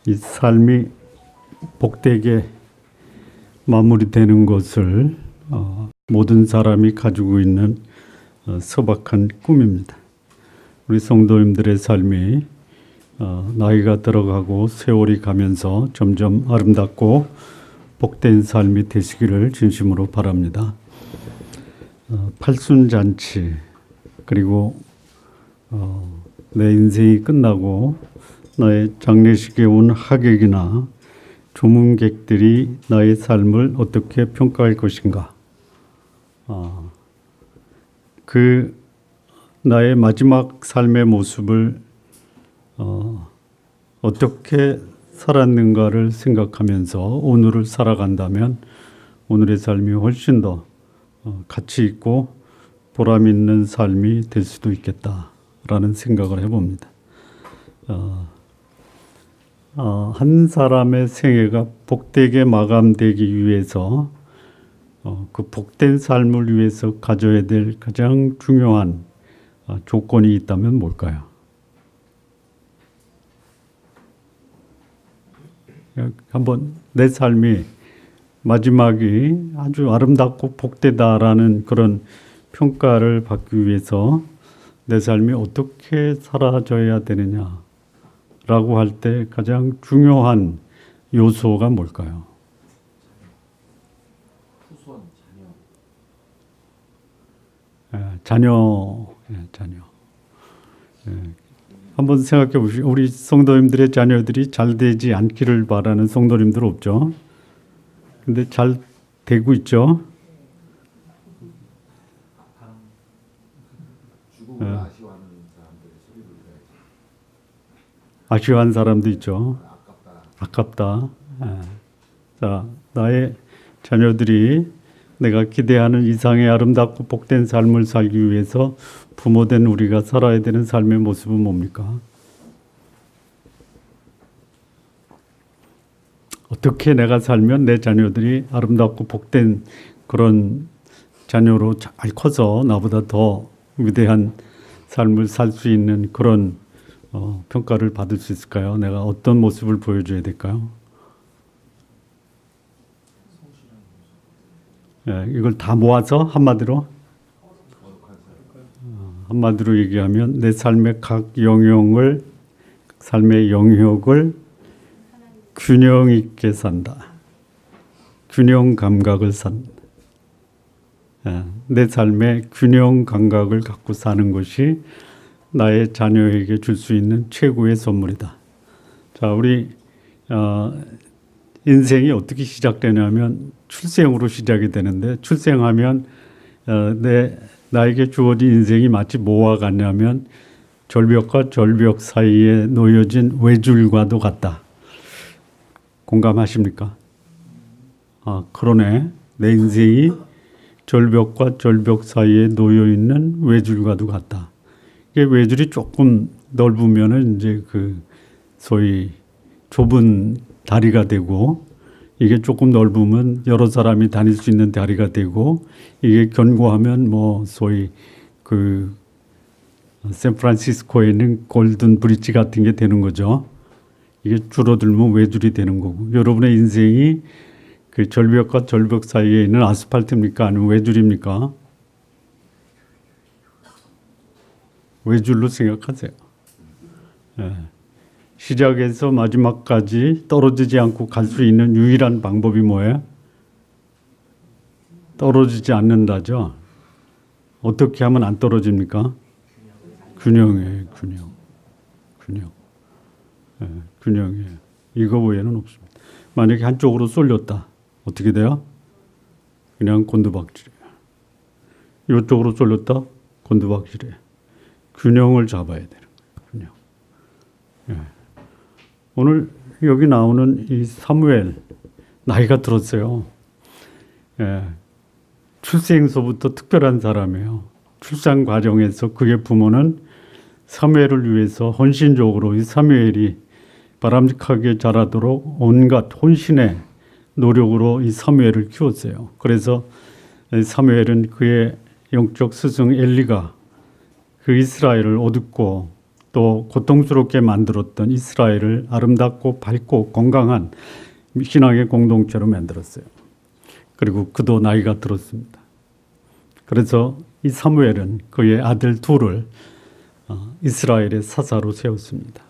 이 삶이 복되게 마무리되는 것을 모든 사람이 가지고 있는 소박한 꿈입니다. 우리 성도님들의 삶이 나이가 들어가고 세월이 가면서 점점 아름답고 복된 삶이 되시기를 진심으로 바랍니다. 팔순잔치 그리고 내 인생이 끝나고 나의 장례식에 온 하객이나 조문객들이 나의 삶을 어떻게 평가할 것인가, 그 나의 마지막 삶의 모습을 어떻게 살았는가를 생각하면서 오늘을 살아간다면 오늘의 삶이 훨씬 더 가치 있고 보람 있는 삶이 될 수도 있겠다라는 생각을 해봅니다. 한 사람의 생애가 복되게 마감되기 위해서 그 복된 삶을 위해서 가져야 될 가장 중요한 조건이 있다면 뭘까요? 한번 내 삶이 마지막이 아주 아름답고 복되다라는 그런 평가를 받기 위해서 내 삶이 어떻게 살아져야 되느냐라고 할 때 가장 중요한 요소가 뭘까요? 후손, 자녀. 한번 생각해 보시죠. 우리 성도님들의 자녀들이 잘 되지 않기를 바라는 성도님들 없죠? 근데 잘 되고 있죠? 죽음을 아쉬워하는 사람들의 소리를 들어야지. 아쉬워하는 사람도 있죠. 아깝다. 자, 나의 자녀들이 내가 기대하는 이상의 아름답고 복된 삶을 살기 위해서 부모된 우리가 살아야 되는 삶의 모습은 뭡니까? 어떻게 내가 살면 내 자녀들이 아름답고 복된 그런 자녀로 잘 커서 나보다 더 위대한 삶을 살 수 있는 그런 평가를 받을 수 있을까요? 내가 어떤 모습을 보여줘야 될까요? 이걸 다 모아서 한마디로 얘기하면 내 삶의 각 영역을 균형 있게 산다. 균형 감각을 산다. 내 삶의 균형 감각을 갖고 사는 것이 나의 자녀에게 줄 수 있는 최고의 선물이다. 자, 우리 인생이 어떻게 시작되냐면 출생으로 시작이 되는데, 출생하면 나에게 주어진 인생이 마치 뭐와 같냐면 절벽과 절벽 사이에 놓여진 외줄과도 같다. 공감하십니까? 그러네. 내 인생이 절벽과 절벽 사이에 놓여 있는 외줄과도 같다. 이게 외줄이 조금 넓으면은 이제 그 소위 좁은 다리가 되고, 이게 조금 넓으면 여러 사람이 다닐 수 있는 다리가 되고, 이게 견고하면 뭐 소위 그 샌프란시스코에 있는 골든 브릿지 같은 게 되는 거죠. 이게 줄어들면 외줄이 되는 거고, 여러분의 인생이 그 절벽과 절벽 사이에 있는 아스팔트입니까? 아니면 외줄입니까? 외줄로 생각하세요. 시작에서 마지막까지 떨어지지 않고 갈 수 있는 유일한 방법이 뭐예요? 떨어지지 않는다죠. 어떻게 하면 안 떨어집니까? 균형이에요. 균형이에요. 이거 외에는 없습니다. 만약에 한쪽으로 쏠렸다. 어떻게 돼요? 그냥 곤두박질이에요. 이쪽으로 쏠렸다. 곤두박질이에요. 균형을 잡아야 되는 거예요. 균형. 오늘 여기 나오는 이 사무엘, 나이가 들었어요. 출생서부터 특별한 사람이에요. 출산 과정에서 그의 부모는 사무엘을 위해서 헌신적으로 이 사무엘이 바람직하게 자라도록 온갖 혼신의 노력으로 이 사무엘을 키웠어요. 그래서 사무엘은 그의 영적 스승 엘리가 그 이스라엘을 얻고 또 고통스럽게 만들었던 이스라엘을 아름답고 밝고 건강한 신앙의 공동체로 만들었어요. 그리고 그도 나이가 들었습니다. 그래서 이 사무엘은 그의 아들 둘을 이스라엘의 사사로 세웠습니다.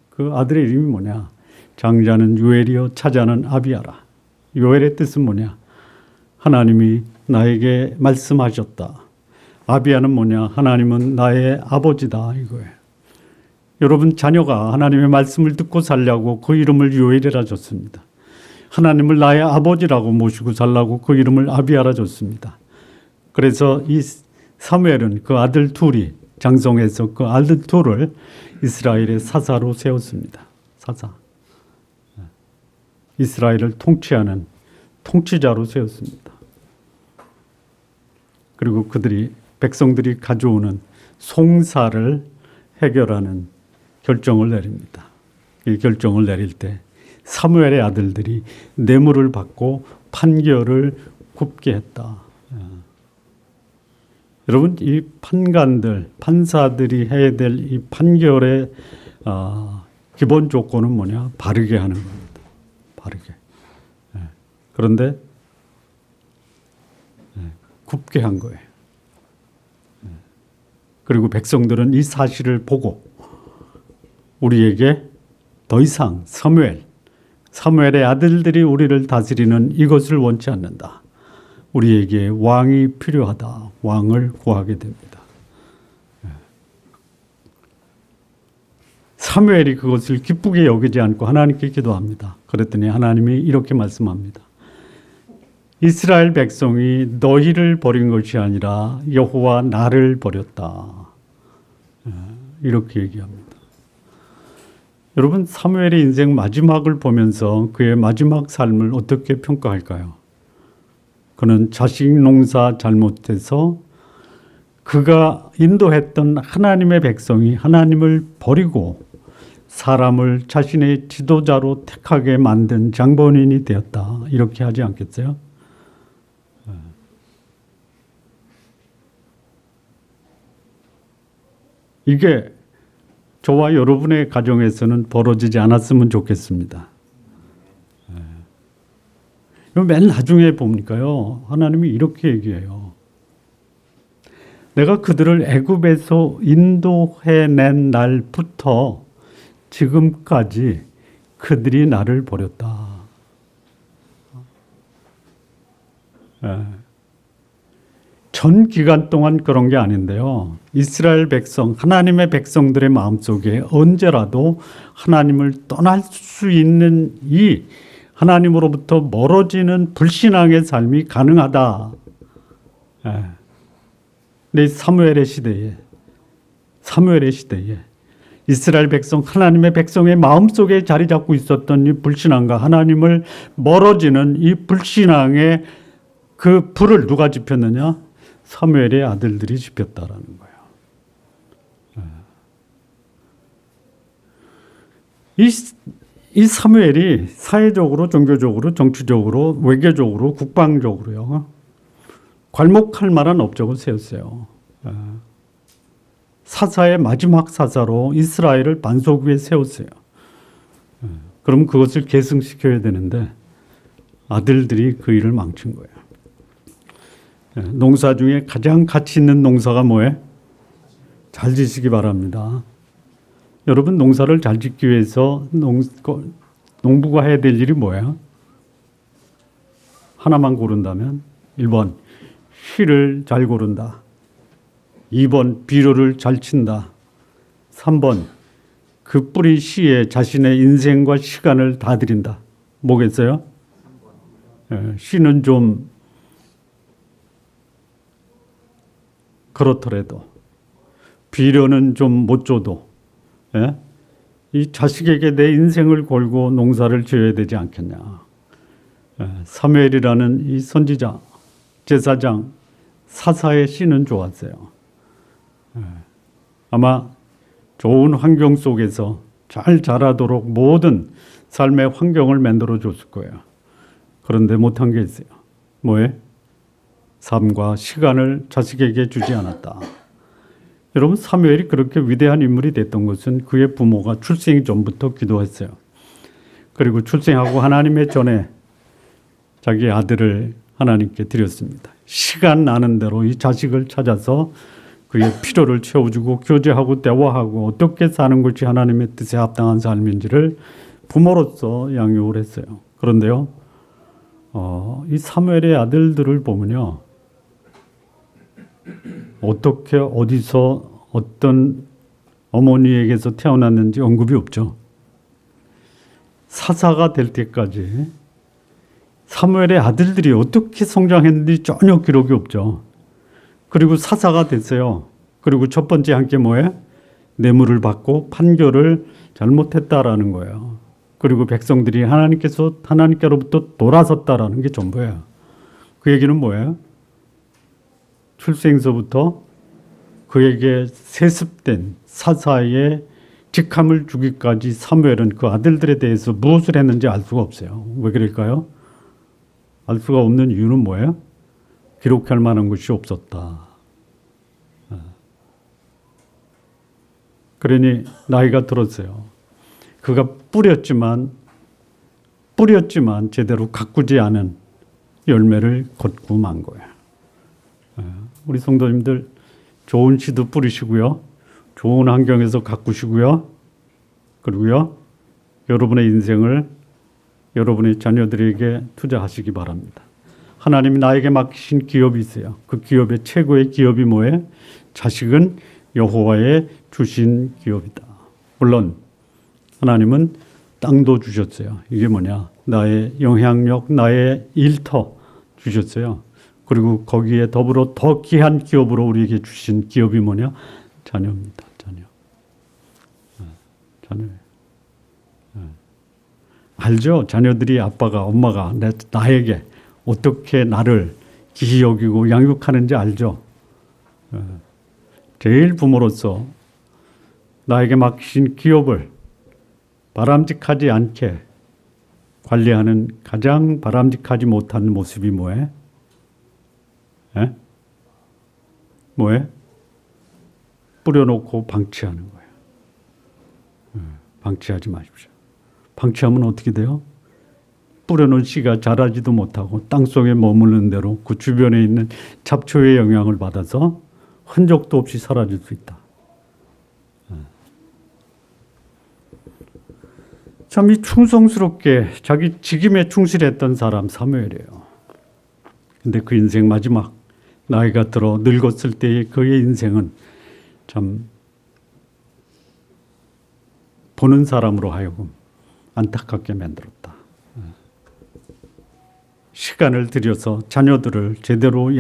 그 아들의 이름이 뭐냐? 장자는 요엘이요 차자는 아비야라. 요엘의 뜻은 뭐냐? 하나님이 나에게 말씀하셨다. 아비야는 뭐냐? 하나님은 나의 아버지다 이거예요. 여러분 자녀가 하나님의 말씀을 듣고 살려고 그 이름을 요엘이라 줬습니다. 하나님을 나의 아버지라고 모시고 살라고 그 이름을 아비야라 줬습니다. 그래서 이 사무엘은 그 아들 둘이 장성해서 그 아들 둘을 이스라엘의 사사로 세웠습니다. 사사. 이스라엘을 통치하는 통치자로 세웠습니다. 그리고 그들이 백성들이 가져오는 송사를 해결하는 결정을 내립니다. 이 결정을 내릴 때 사무엘의 아들들이 뇌물을 받고 판결을 굽게 했다. 여러분 이 판관들, 판사들이 해야 될 이 판결의 기본 조건은 뭐냐? 바르게 하는 겁니다. 바르게. 그런데 굽게 한 거예요. 그리고 백성들은 이 사실을 보고 우리에게 더 이상 사무엘의 아들들이 우리를 다스리는 이것을 원치 않는다. 우리에게 왕이 필요하다. 왕을 구하게 됩니다. 사무엘이 그것을 기쁘게 여기지 않고 하나님께 기도합니다. 그랬더니 하나님이 이렇게 말씀합니다. 이스라엘 백성이 너희를 버린 것이 아니라 여호와 나를 버렸다. 이렇게 얘기합니다. 여러분 사무엘의 인생 마지막을 보면서 그의 마지막 삶을 어떻게 평가할까요? 그는 자식 농사 잘못해서 그가 인도했던 하나님의 백성이 하나님을 버리고 사람을 자신의 지도자로 택하게 만든 장본인이 되었다. 이렇게 하지 않겠어요? 이게 저와 여러분의 가정에서는 벌어지지 않았으면 좋겠습니다. 맨 나중에 보니까요. 하나님이 이렇게 얘기해요. 내가 그들을 애굽에서 인도해낸 날부터 지금까지 그들이 나를 버렸다. 전 기간 동안 그런 게 아닌데요. 이스라엘 백성, 하나님의 백성들의 마음속에 언제라도 하나님을 떠날 수 있는 이 하나님으로부터 멀어지는 불신앙의 삶이 가능하다. 근데 사무엘의 시대에 이스라엘 백성, 하나님의 백성의 마음속에 자리 잡고 있었던 이 불신앙과 하나님을 멀어지는 이 불신앙의 그 불을 누가 지폈느냐? 사무엘의 아들들이 지폈다라는 거예요. 이 사무엘이 사회적으로, 종교적으로, 정치적으로, 외교적으로, 국방적으로요. 괄목할 만한 업적을 세웠어요. 사사의 마지막 사사로 이스라엘을 반석 위에 세웠어요. 그럼 그것을 계승시켜야 되는데 아들들이 그 일을 망친 거예요. 농사 중에 가장 가치 있는 농사가 뭐예요? 잘 지시기 바랍니다. 여러분 농사를 잘 짓기 위해서 농부가 해야 될 일이 뭐예요? 하나만 고른다면 1번 씨를 잘 고른다. 2번 비료를 잘 친다. 3번 그 뿌린 씨에 자신의 인생과 시간을 다 드린다. 뭐겠어요? 씨는 좀 그렇더라도 비료는 좀 못 줘도 이 자식에게 내 인생을 걸고 농사를 지어야 되지 않겠냐. 사무엘이라는 이 선지자, 제사장, 사사의 씨는 좋았어요. 아마 좋은 환경 속에서 잘 자라도록 모든 삶의 환경을 만들어 줬을 거예요. 그런데 못한 게 있어요. 뭐예요? 삶과 시간을 자식에게 주지 않았다. 여러분 사무엘이 그렇게 위대한 인물이 됐던 것은 그의 부모가 출생 전부터 기도했어요. 그리고 출생하고 하나님의 전에 자기 아들을 하나님께 드렸습니다. 시간 나는 대로 이 자식을 찾아서 그의 필요를 채워주고 교제하고 대화하고 어떻게 사는 것이 하나님의 뜻에 합당한 삶인지를 부모로서 양육을 했어요. 그런데요, 이 사무엘의 아들들을 보면요, 어떻게 어디서 어떤 어머니에게서 태어났는지 언급이 없죠. 사사가 될 때까지 사무엘의 아들들이 어떻게 성장했는지 전혀 기록이 없죠. 그리고 사사가 됐어요. 그리고 첫 번째 한 게 뭐예요? 뇌물을 받고 판결을 잘못했다라는 거예요. 그리고 백성들이 하나님께로부터 돌아섰다라는 게 전부예요. 그 얘기는 뭐예요? 출생서부터 그에게 세습된 사사의 직함을 주기까지 사무엘은 그 아들들에 대해서 무엇을 했는지 알 수가 없어요. 왜 그럴까요? 알 수가 없는 이유는 뭐예요? 기록할 만한 것이 없었다. 그러니 나이가 들었어요. 그가 뿌렸지만 제대로 가꾸지 않은 열매를 걷고 만 거예요. 우리 성도님들 좋은 씨도 뿌리시고요. 좋은 환경에서 가꾸시고요. 그리고요. 여러분의 인생을 여러분의 자녀들에게 투자하시기 바랍니다. 하나님이 나에게 맡기신 기업이 있어요. 그 기업의 최고의 기업이 뭐예요? 자식은 여호와의 주신 기업이다. 물론 하나님은 땅도 주셨어요. 이게 뭐냐? 나의 영향력, 나의 일터 주셨어요. 그리고 거기에 더불어 더 귀한 기업으로 우리에게 주신 기업이 뭐냐? 자녀입니다. 자녀. 알죠? 자녀들이 아빠가 엄마가 나에게 어떻게 나를 귀히 여기고 양육하는지 알죠? 제일 부모로서 나에게 맡기신 기업을 바람직하지 않게 관리하는 가장 바람직하지 못한 모습이 뭐예요? 뭐예요? 뿌려놓고 방치하는 거예요. 방치하지 마십시오. 방치하면 어떻게 돼요? 뿌려놓은 씨가 자라지도 못하고 땅속에 머무르는 대로 그 주변에 있는 잡초의 영향을 받아서 흔적도 없이 사라질 수 있다. 참 이 충성스럽게 자기 직임에 충실했던 사람 사무엘이에요. 근데 그 인생 마지막 나이가 들어 늙었을 때의 그의 인생은 참 보는 사람으로 하여금 안타깝게 만들었다. 시간을 들여서 자녀들을 제대로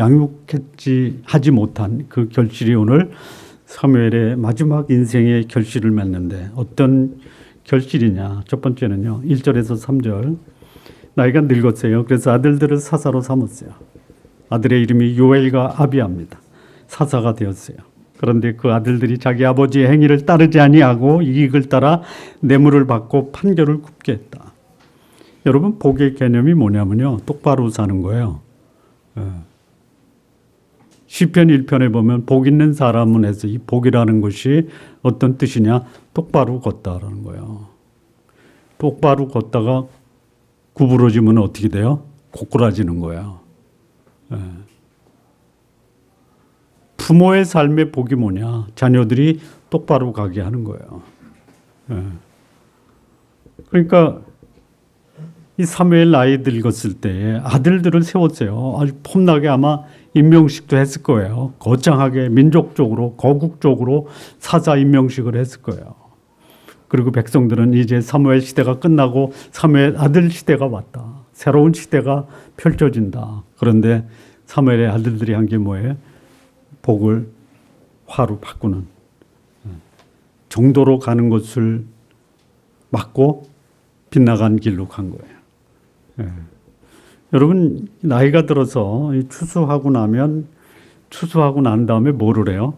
하지 못한 그 결실이 오늘 사무엘의 마지막 인생의 결실을 맺는데 어떤 결실이냐? 첫 번째는요. 1절에서 3절. 나이가 늙었어요. 그래서 아들들을 사사로 삼았어요. 아들의 이름이 요엘과 아비아입니다. 사사가 되었어요. 그런데 그 아들들이 자기 아버지의 행위를 따르지 아니하고 이익을 따라 뇌물을 받고 판결을 굽게 했다. 여러분 복의 개념이 뭐냐면요. 똑바로 사는 거예요. 시편 1편에 보면 복 있는 사람은 해서 이 복이라는 것이 어떤 뜻이냐? 똑바로 걷다라는 거예요. 똑바로 걷다가 구부러지면 어떻게 돼요? 고꾸라지는 거예요. 부모의 삶의 복이 뭐냐? 자녀들이 똑바로 가게 하는 거예요. 그러니까 이 사무엘 나이 늙었을 때 아들들을 세웠어요. 아주 폼나게 아마 임명식도 했을 거예요. 거창하게 민족적으로 거국적으로 사자 임명식을 했을 거예요. 그리고 백성들은 이제 사무엘 시대가 끝나고 사무엘 아들 시대가 왔다. 새로운 시대가 펼쳐진다. 그런데 사무엘의 아들들이 한 게 뭐예요? 복을 화로 바꾸는 정도로 가는 것을 막고 빗나간 길로 간 거예요. 여러분 나이가 들어서 추수하고 난 다음에 뭐를 해요?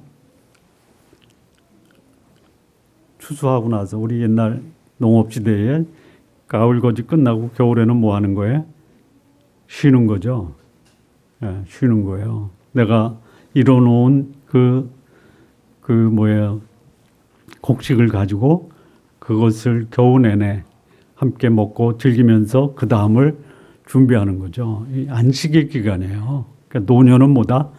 추수하고 나서 우리 옛날 농업시대에 가을거지 끝나고 겨울에는 뭐 하는 거예요? 쉬는 거죠. 쉬는 거예요. 내가 이뤄놓은 그 곡식을 가지고 그것을 겨우 내내 함께 먹고 즐기면서 그 다음을 준비하는 거죠. 이 안식의 기간이에요. 그러니까 노년은 뭐다?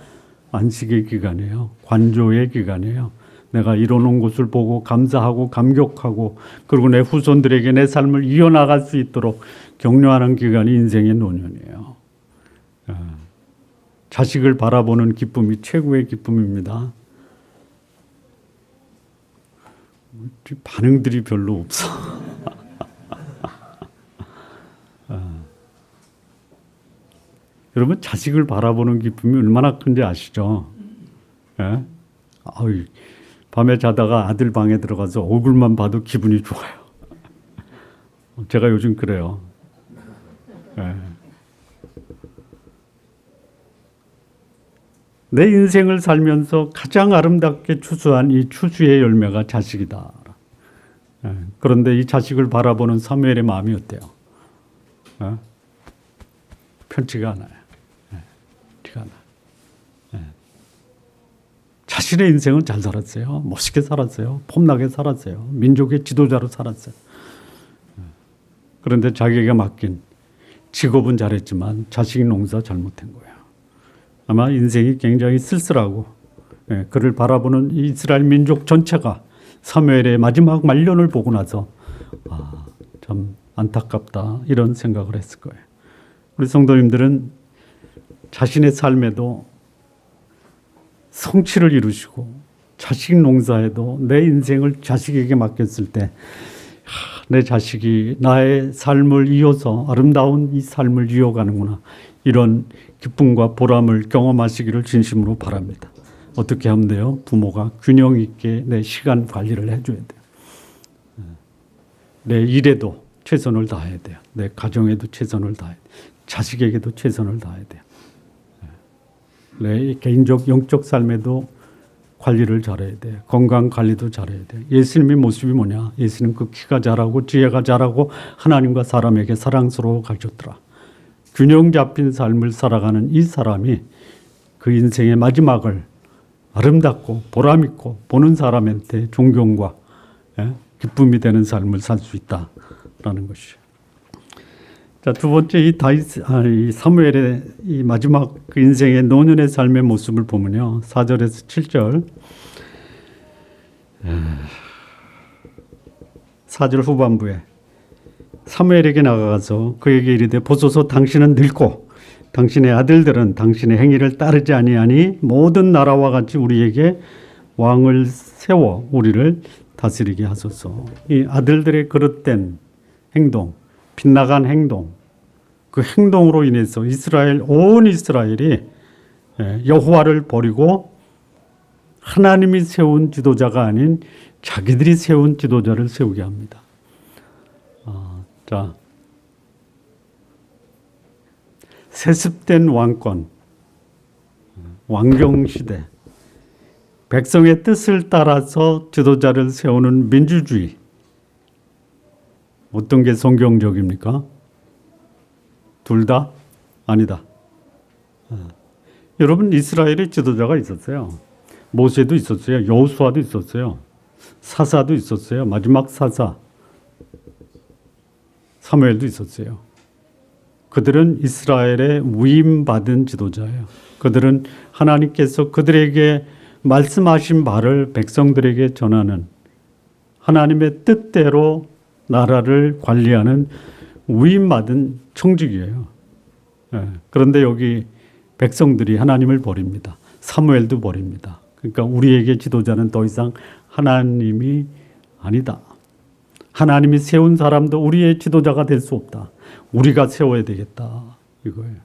안식의 기간이에요. 관조의 기간이에요. 내가 이뤄놓은 것을 보고 감사하고 감격하고 그리고 내 후손들에게 내 삶을 이어나갈 수 있도록 격려하는 기간이 인생의 노년이에요. 자식을 바라보는 기쁨이 최고의 기쁨입니다. 반응들이 별로 없어. 여러분 자식을 바라보는 기쁨이 얼마나 큰지 아시죠? 예? 밤에 자다가 아들 방에 들어가서 얼굴만 봐도 기분이 좋아요. 제가 요즘 그래요. 예. 내 인생을 살면서 가장 아름답게 추수한 이 추수의 열매가 자식이다. 예. 그런데 이 자식을 바라보는 사무엘의 마음이 어때요? 예? 편치가 않아요. 예. 편치가 않아요. 예. 자신의 인생은 잘 살았어요. 멋있게 살았어요. 폼나게 살았어요. 민족의 지도자로 살았어요. 예. 그런데 자기에게 맡긴 직업은 잘했지만 자식 농사 잘못한 거예요. 아마 인생이 굉장히 쓸쓸하고 그를 바라보는 이스라엘 민족 전체가 사무엘의 마지막 말년을 보고 나서 참 안타깝다 이런 생각을 했을 거예요. 우리 성도님들은 자신의 삶에도 성취를 이루시고 자식 농사에도 내 인생을 자식에게 맡겼을 때 내 자식이 나의 삶을 이어서 아름다운 이 삶을 이어가는구나 이런 기쁨과 보람을 경험하시기를 진심으로 바랍니다. 어떻게 하면 돼요? 부모가 균형 있게 내 시간 관리를 해줘야 돼요. 내 일에도 최선을 다해야 돼요. 내 가정에도 최선을 다해야 돼요. 자식에게도 최선을 다해야 돼요. 내 개인적 영적 삶에도 관리를 잘해야 돼요. 건강 관리도 잘해야 돼요. 예수님의 모습이 뭐냐? 예수님 그 키가 자라고 지혜가 자라고 하나님과 사람에게 사랑스러워 가셨더라. 균형 잡힌 삶을 살아가는 이 사람이 그 인생의 마지막을 아름답고 보람있고 보는 사람한테 존경과 기쁨이 되는 삶을 살 수 있다라는 것이죠. 자, 두 번째 이 사무엘의 이 마지막 그 인생의 노년의 삶의 모습을 보면요. 4절에서 7절 4절 후반부에 사무엘에게 나가서 그에게 이르되 보소서 당신은 늙고 당신의 아들들은 당신의 행위를 따르지 아니하니 모든 나라와 같이 우리에게 왕을 세워 우리를 다스리게 하소서. 이 아들들의 그릇된 행동, 빗나간 행동, 그 행동으로 인해서 온 이스라엘이 여호와를 버리고 하나님이 세운 지도자가 아닌 자기들이 세운 지도자를 세우게 합니다. 자, 세습된 왕권, 왕정시대, 백성의 뜻을 따라서 지도자를 세우는 민주주의. 어떤 게 성경적입니까? 둘 다? 아니다. 여러분 이스라엘의 지도자가 있었어요. 모세도 있었어요. 여호수아도 있었어요. 사사도 있었어요. 마지막 사사 사무엘도 있었어요. 그들은 이스라엘의 위임받은 지도자예요. 그들은 하나님께서 그들에게 말씀하신 바를 백성들에게 전하는 하나님의 뜻대로 나라를 관리하는 위임받은 청직이에요. 그런데 여기 백성들이 하나님을 버립니다. 사무엘도 버립니다. 그러니까 우리에게 지도자는 더 이상 하나님이 아니다. 하나님이 세운 사람도 우리의 지도자가 될 수 없다. 우리가 세워야 되겠다. 이거예요.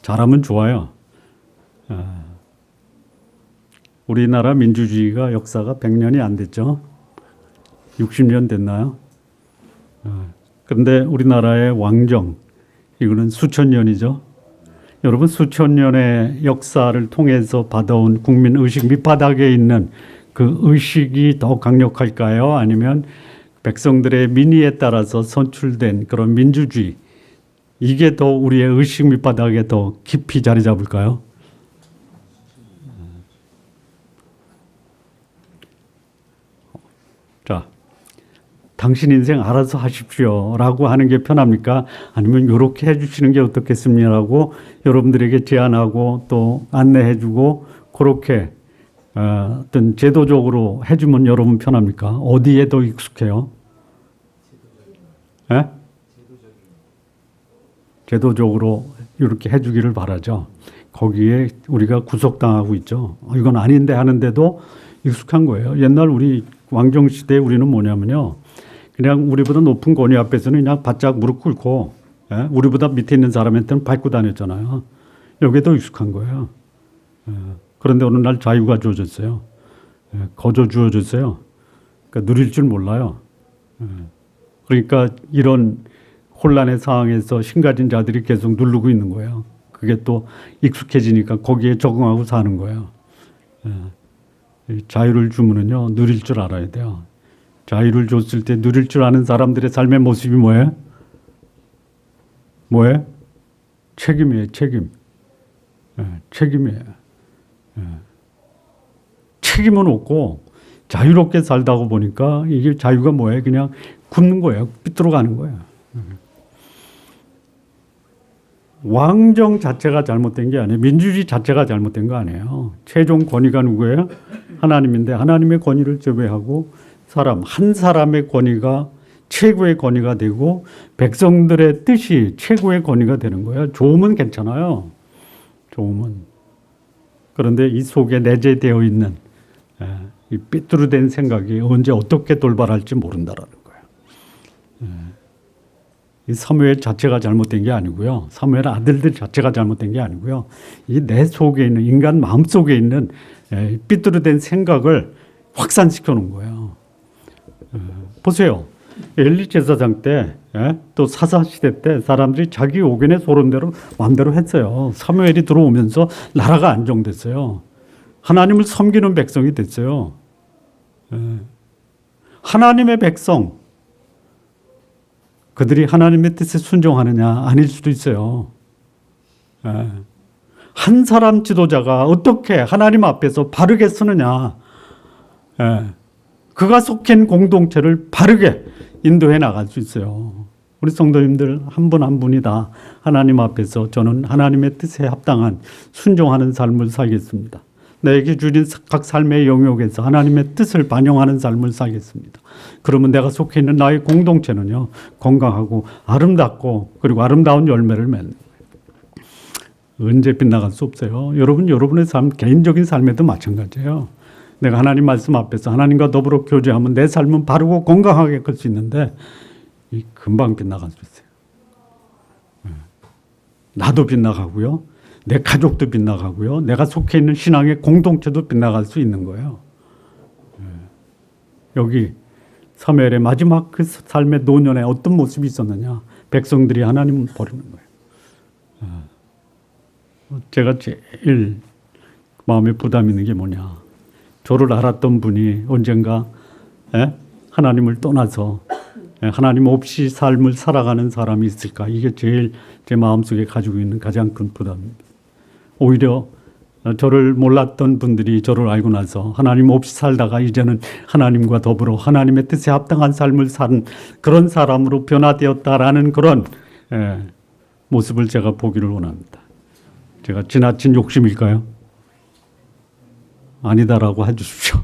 잘하면 좋아요. 우리나라 민주주의가 역사가 100년이 안 됐죠. 60년 됐나요? 그런데 우리나라의 왕정, 이거는 수천 년이죠. 여러분 수천 년의 역사를 통해서 받아온 국민 의식 밑바닥에 있는 그 의식이 더 강력할까요? 아니면 백성들의 민의에 따라서 선출된 그런 민주주의, 이게 더 우리의 의식 밑바닥에 더 깊이 자리 잡을까요? 당신 인생 알아서 하십시오라고 하는 게 편합니까? 아니면 이렇게 해주시는 게 어떻겠습니다라고 여러분들에게 제안하고 또 안내해주고 그렇게 어떤 제도적으로 해주면 여러분 편합니까? 어디에 더 익숙해요? 예? 제도적으로 이렇게 해주기를 바라죠. 거기에 우리가 구속당하고 있죠. 이건 아닌데 하는데도 익숙한 거예요. 옛날 우리 왕정 시대에 우리는 뭐냐면요. 그냥 우리보다 높은 권위 앞에서는 그냥 바짝 무릎 꿇고 우리보다 밑에 있는 사람한테는 밟고 다녔잖아요. 여기에 더 익숙한 거예요. 그런데 어느 날 자유가 주어졌어요. 거저 주어졌어요. 그러니까 누릴 줄 몰라요. 그러니까 이런 혼란의 상황에서 신가진 자들이 계속 누르고 있는 거예요. 그게 또 익숙해지니까 거기에 적응하고 사는 거예요. 자유를 주면은요, 누릴 줄 알아야 돼요. 자유를 줬을 때 누릴 줄 아는 사람들의 삶의 모습이 뭐예요? 뭐예요? 책임이에요, 책임. 책임이에요. 책임은 없고 자유롭게 살다가 보니까 이게 자유가 뭐예요? 그냥 굽는 거예요. 삐뚤어 가는 거예요. 왕정 자체가 잘못된 게 아니에요. 민주주의 자체가 잘못된 거 아니에요. 최종 권위가 누구예요? 하나님인데 하나님의 권위를 제외하고 한 사람의 권위가 최고의 권위가 되고 백성들의 뜻이 최고의 권위가 되는 거예요. 좋으면 괜찮아요. 좋으면. 그런데 이 속에 내재되어 있는 이 삐뚤어된 생각이 언제 어떻게 돌발할지 모른다라는 거예요. 이 사무엘 자체가 잘못된 게 아니고요. 사무엘 아들들 자체가 잘못된 게 아니고요. 이 내 속에 있는 인간 마음 속에 있는 삐뚤어된 생각을 확산시켜 놓은 거예요. 보세요. 엘리 제사장 때 또 사사 시대 때 사람들이 자기 의견에 소론대로 마음대로 했어요. 사무엘이 들어오면서 나라가 안정됐어요. 하나님을 섬기는 백성이 됐어요. 하나님의 백성 그들이 하나님의 뜻에 순종하느냐? 아닐 수도 있어요. 한 사람 지도자가 어떻게 하나님 앞에서 바르게 서느냐? 그가 속한 공동체를 바르게 인도해 나갈 수 있어요. 우리 성도님들 한 분 한 분이 다 하나님 앞에서 저는 하나님의 뜻에 합당한 순종하는 삶을 살겠습니다. 내게 주신 각 삶의 영역에서 하나님의 뜻을 반영하는 삶을 살겠습니다. 그러면 내가 속해 있는 나의 공동체는요, 건강하고 아름답고 그리고 아름다운 열매를 맺는 거예요. 언제 빗나갈 수 없어요. 여러분의 삶, 개인적인 삶에도 마찬가지예요. 내가 하나님 말씀 앞에서 하나님과 더불어 교제하면 내 삶은 바르고 건강하게 갈 수 있는데 금방 빗나갈 수 있어요. 나도 빗나가고요. 내 가족도 빗나가고요. 내가 속해 있는 신앙의 공동체도 빗나갈 수 있는 거예요. 여기 사무엘의 마지막 그 삶의 노년에 어떤 모습이 있었느냐. 백성들이 하나님을 버리는 거예요. 제가 제일 마음에 부담 있는 게 뭐냐. 저를 알았던 분이 언젠가 하나님을 떠나서 하나님 없이 삶을 살아가는 사람이 있을까. 이게 제일 제 마음속에 가지고 있는 가장 큰 부담입니다. 오히려 저를 몰랐던 분들이 저를 알고 나서 하나님 없이 살다가 이제는 하나님과 더불어 하나님의 뜻에 합당한 삶을 사는 그런 사람으로 변화되었다라는 그런 모습을 제가 보기를 원합니다. 제가 지나친 욕심일까요? 아니다라고 해주십시오.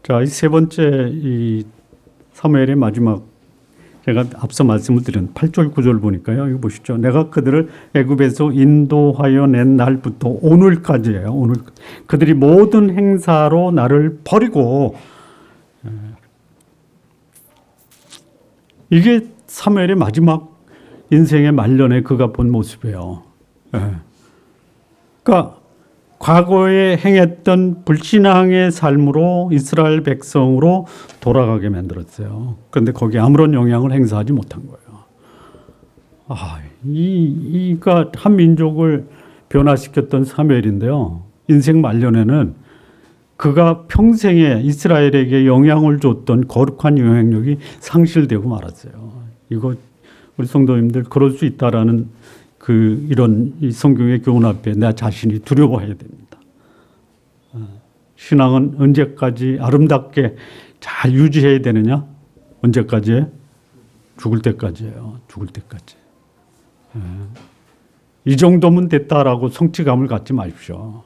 자, 이 세 번째 이 사무엘의 마지막 제가 앞서 말씀을 드린 8절 9절 보니까요. 이거 보시죠. 내가 그들을 애굽에서 인도하여 낸 날부터 오늘까지예요. 오늘 그들이 모든 행사로 나를 버리고 이게 사무엘의 마지막 인생의 말년에 그가 본 모습이에요. 그러니까 과거에 행했던 불신앙의 삶으로 이스라엘 백성으로 돌아가게 만들었어요. 그런데 거기에 아무런 영향을 행사하지 못한 거예요. 이가 한 민족을 변화시켰던 사무엘인데요. 인생 말년에는 그가 평생에 이스라엘에게 영향을 줬던 거룩한 영향력이 상실되고 말았어요. 이거 우리 성도님들 그럴 수 있다라는 이런 이 성경의 교훈 앞에 나 자신이 두려워해야 됩니다. 신앙은 언제까지 아름답게 잘 유지해야 되느냐? 언제까지? 죽을 때까지예요. 죽을 때까지. 이 정도면 됐다라고 성취감을 갖지 마십시오.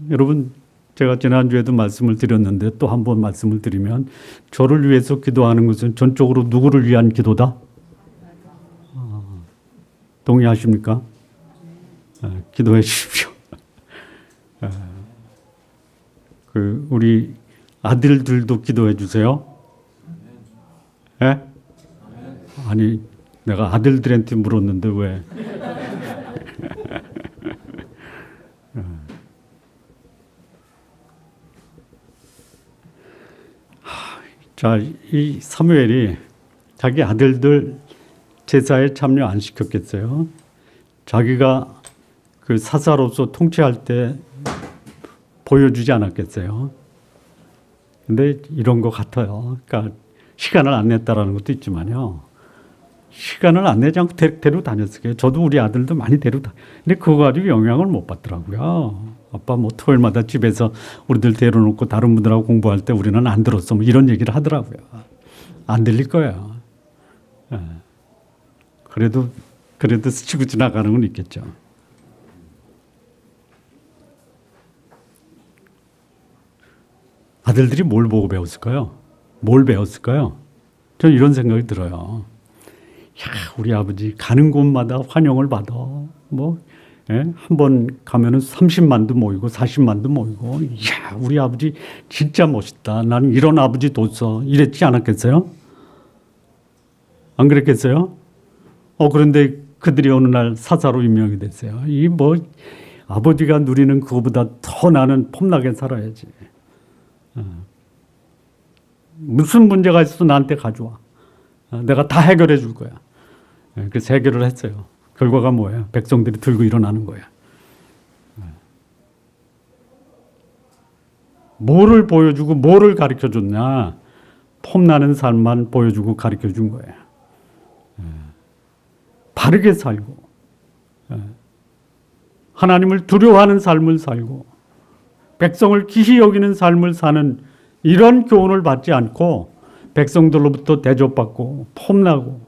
여러분, 제가 지난주에도 말씀을 드렸는데 또 한 번 말씀을 드리면, 저를 위해서 기도하는 것은 전적으로 누구를 위한 기도다? 동의하십니까? 기도해 주십시오. 우리 아들들도 기도해 주세요. 예? 아니, 내가 아들들한테 물었는데 왜? 자, 이 사무엘이 자기 아들들 제사에 참여 안 시켰겠어요? 자기가 그 사사로서 통치할 때 보여주지 않았겠어요? 근데 이런 것 같아요. 그러니까 시간을 안 냈다라는 것도 있지만요. 시간을 안 내지 않고 데려다녔을 거예요. 저도 우리 아들도 많이 근데 그거 가지고 영향을 못 받더라고요. 아빠 뭐 토요일마다 집에서 우리들 데려놓고 다른 분들하고 공부할 때 우리는 안 들었어. 뭐 이런 얘기를 하더라고요. 안 들릴 거예요. 그래도 스치고 지나가는 건 있겠죠. 아들들이 뭘 보고 배웠을까요? 뭘 배웠을까요? 저는 이런 생각이 들어요. 야, 우리 아버지 가는 곳마다 환영을 받아. 뭐, 한 번 가면은 30만도 모이고 40만도 모이고. 야, 우리 아버지 진짜 멋있다. 나는 이런 아버지 뒀어. 이랬지 않았겠어요? 안 그랬겠어요? 그런데 그들이 어느 날 사사로 임명이 됐어요. 이 뭐, 아버지가 누리는 그거보다 더 나는 폼나게 살아야지. 무슨 문제가 있어도 나한테 가져와. 내가 다 해결해 줄 거야. 그래서 해결을 했어요. 결과가 뭐예요? 백성들이 들고 일어나는 거예요. 뭐를 보여주고 뭐를 가르쳐 줬냐? 폼나는 삶만 보여주고 가르쳐 준 거예요. 바르게 살고 하나님을 두려워하는 삶을 살고 백성을 기히 여기는 삶을 사는 이런 교훈을 받지 않고 백성들로부터 대접받고 폼나고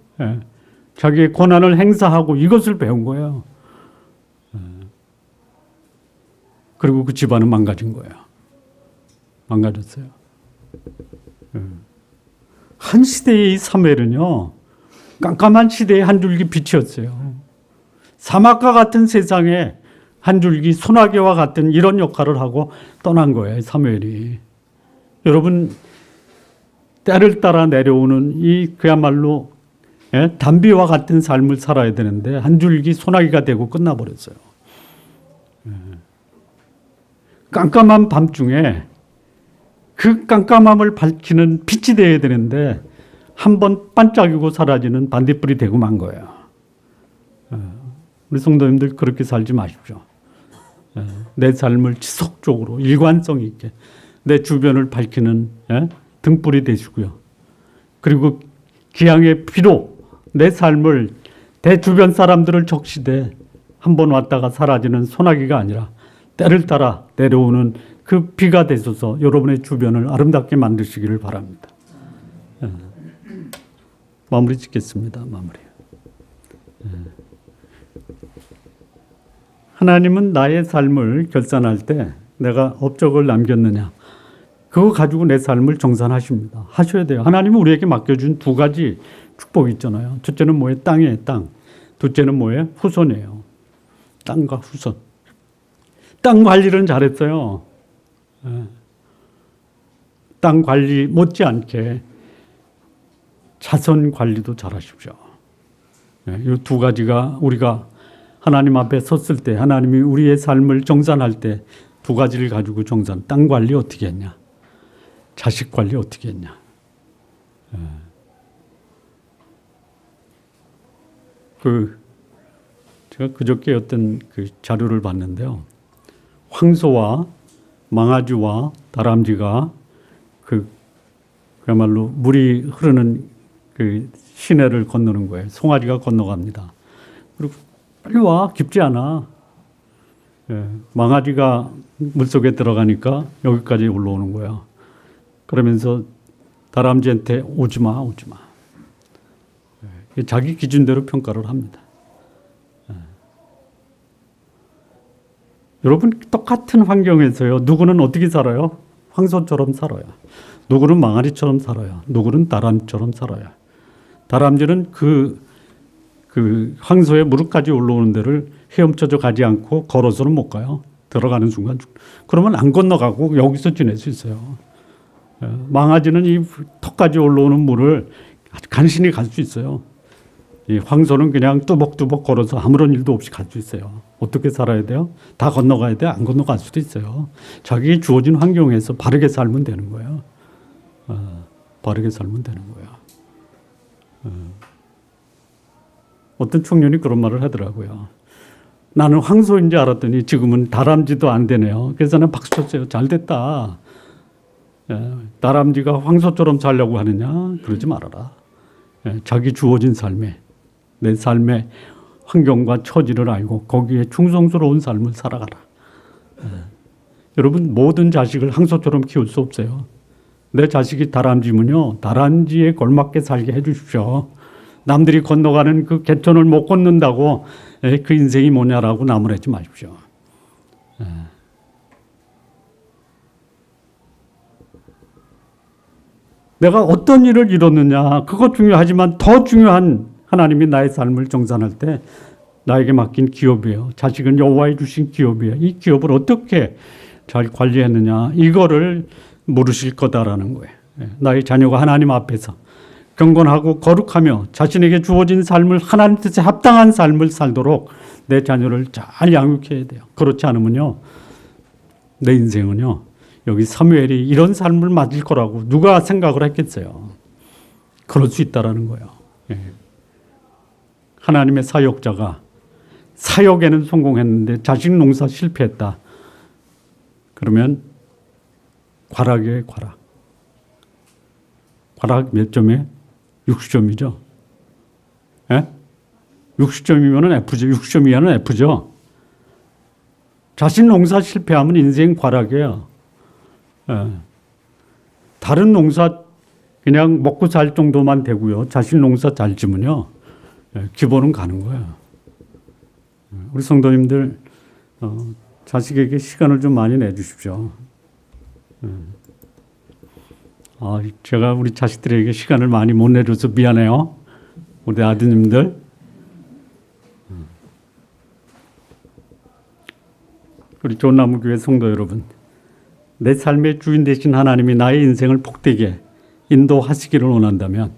자기의 권한을 행사하고 이것을 배운 거예요. 그리고 그 집안은 망가진 거예요. 망가졌어요. 한 시대의 이 사무엘은요, 깜깜한 시대의 한 줄기 빛이었어요. 사막과 같은 세상에 한 줄기 소나기와 같은 이런 역할을 하고 떠난 거예요, 사무엘이. 여러분, 때를 따라 내려오는 이 그야말로 담비와 같은 삶을 살아야 되는데 한 줄기 소나기가 되고 끝나버렸어요. 깜깜한 밤중에 그 깜깜함을 밝히는 빛이 되어야 되는데 한번 반짝이고 사라지는 반딧불이 되고 만 거예요. 우리 성도님들 그렇게 살지 마십시오. 내 삶을 지속적으로 일관성 있게 내 주변을 밝히는 등불이 되시고요. 그리고 기양의 피로 내 삶을 내 주변 사람들을 적시되 한번 왔다가 사라지는 소나기가 아니라 때를 따라 내려오는 그 비가 되셔서 여러분의 주변을 아름답게 만드시기를 바랍니다. 마무리 짓겠습니다. 마무리. 하나님은 나의 삶을 결산할 때 내가 업적을 남겼느냐 그거 가지고 내 삶을 정산하십니다. 하셔야 돼요. 하나님은 우리에게 맡겨준 두 가지 축복이 있잖아요. 첫째는 뭐예요? 땅이에요. 땅. 둘째는 뭐예요? 후손이에요. 땅과 후손. 땅 관리는 잘했어요. 땅 관리 못지않게 자선 관리도 잘하십시오. 이 두 가지가 우리가 하나님 앞에 섰을 때 하나님이 우리의 삶을 정산할 때 두 가지를 가지고 정산. 땅 관리 어떻게 했냐? 자식 관리 어떻게 했냐? 제가 그저께 어떤 그 자료를 봤는데요. 황소와 망아지와 다람쥐가 그야말로 물이 흐르는 그 시내를 건너는 거예요. 송아지가 건너갑니다. 그리고 빨리 와, 깊지 않아. 망아지가 물속에 들어가니까 여기까지 올라오는 거야. 그러면서 다람쥐한테 오지 마, 오지 마. 자기 기준대로 평가를 합니다. 여러분, 똑같은 환경에서요, 누구는 어떻게 살아요? 황소처럼 살아요. 누구는 망아리처럼 살아요. 누구는 다람쥐처럼 살아요. 다람쥐는 그 황소의 무릎까지 올라오는 데를 헤엄쳐져 가지 않고 걸어서는 못 가요. 들어가는 순간. 그러면 안 건너가고 여기서 지낼 수 있어요. 망아지는 이 턱까지 올라오는 물을 아주 간신히 갈 수 있어요. 이 황소는 그냥 뚜벅뚜벅 걸어서 아무런 일도 없이 갈 수 있어요. 어떻게 살아야 돼요? 다 건너가야 돼? 안 건너갈 수도 있어요. 자기 주어진 환경에서 바르게 살면 되는 거예요. 바르게 살면 되는 거예요. 어떤 청년이 그런 말을 하더라고요. 나는 황소인 줄 알았더니 지금은 다람쥐도 안 되네요. 그래서 나는 박수 쳤어요. 잘 됐다. 다람쥐가 황소처럼 살려고 하느냐? 그러지 말아라. 자기 주어진 삶에, 내 삶의 환경과 처지를 알고 거기에 충성스러운 삶을 살아가라. 여러분, 모든 자식을 황소처럼 키울 수 없어요. 내 자식이 다람쥐면요, 다람쥐에 걸맞게 살게 해주십시오. 남들이 건너가는 그 개천을 못 걷는다고 그 인생이 뭐냐라고 나무라지 마십시오. 내가 어떤 일을 이뤘느냐, 그것 중요하지만 더 중요한 하나님이 나의 삶을 정산할 때 나에게 맡긴 기업이에요. 자식은 여호와의 주신 기업이에요. 이 기업을 어떻게 잘 관리했느냐, 이거를 물으실 거다라는 거예요. 나의 자녀가 하나님 앞에서 경건하고 거룩하며 자신에게 주어진 삶을 하나님 뜻에 합당한 삶을 살도록 내 자녀를 잘 양육해야 돼요. 그렇지 않으면요, 내 인생은요, 여기 사무엘이 이런 삶을 맞을 거라고 누가 생각을 했겠어요. 그럴 수 있다라는 거예요. 하나님의 사역자가 사역에는 성공했는데 자식 농사 실패했다. 그러면 과락이에요, 과락. 과락 몇 점이에요? 60점이죠. 60점이면 F죠. 60점 이하는 F죠. 자식 농사 실패하면 인생 과락이에요. 다른 농사 그냥 먹고 살 정도만 되고요. 자식 농사 잘 지면요, 기본은 가는 거예요. 우리 성도님들, 자식에게 시간을 좀 많이 내주십시오. 제가 우리 자식들에게 시간을 많이 못 내줘서 미안해요. 우리 아드님들. 우리 좋은나무교회 성도 여러분, 내 삶의 주인 되신 하나님이 나의 인생을 복되게 인도하시기를 원한다면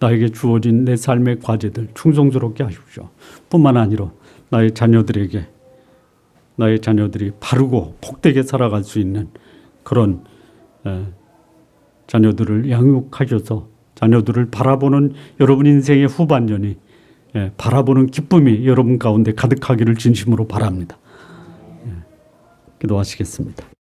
나에게 주어진 내 삶의 과제들 충성스럽게 하십시오. 뿐만 아니라 나의 자녀들이 바르고 복되게 살아갈 수 있는 그런 자녀들을 양육하셔서 자녀들을 바라보는 여러분 인생의 후반년이 바라보는 기쁨이 여러분 가운데 가득하기를 진심으로 바랍니다. 기도하시겠습니다.